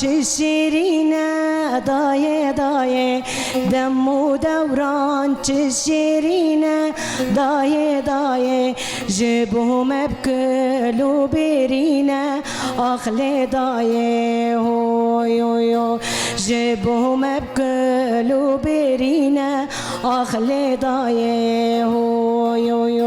شیرینه دایه دایه دم و دوران چه شیرینه دایه دایه جبهم بکلو برینه آخل دایه هوی هوی جبهم بکلو برینه آخل دایه هوی هوی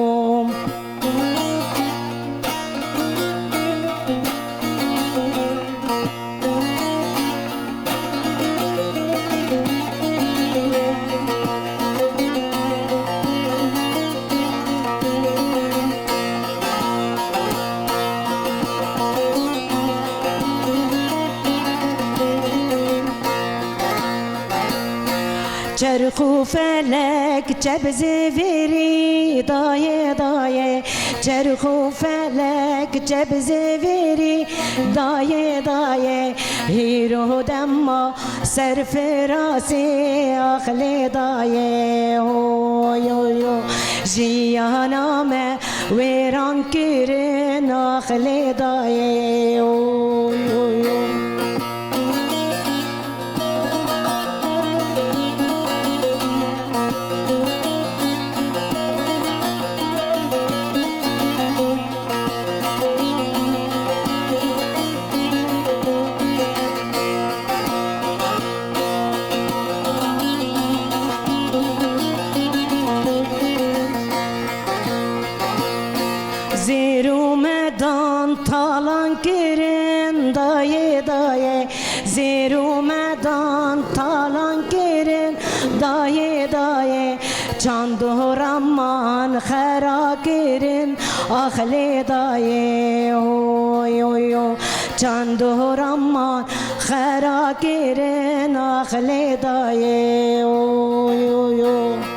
چرخ و فلک چه بزویری دایه دایه چرخ و فلک چه بزویری دایه دایه هیرو دما سر فراسی آخل دایه هوی هوی جیانام ویران کرن آخل دایه هوی هوی زیرو مدان تالان کرن دایه دایه زیرو مدان تالان کرن دایه دایه چند رمان خرا کرن آخل دایه هوی هوی چند رمان خرا کرن آخل دایه هوی هوی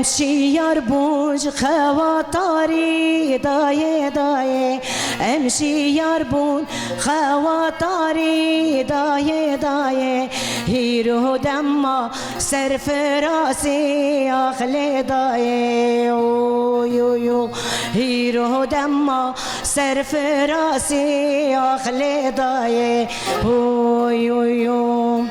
امشي يربوج خواتاري دايه دايه امشي يربون خواتاري دايه دايه هيرو دما سر فراسي اخل دايه يو يو هيرو دما سر فراسي اخل دايه يو يو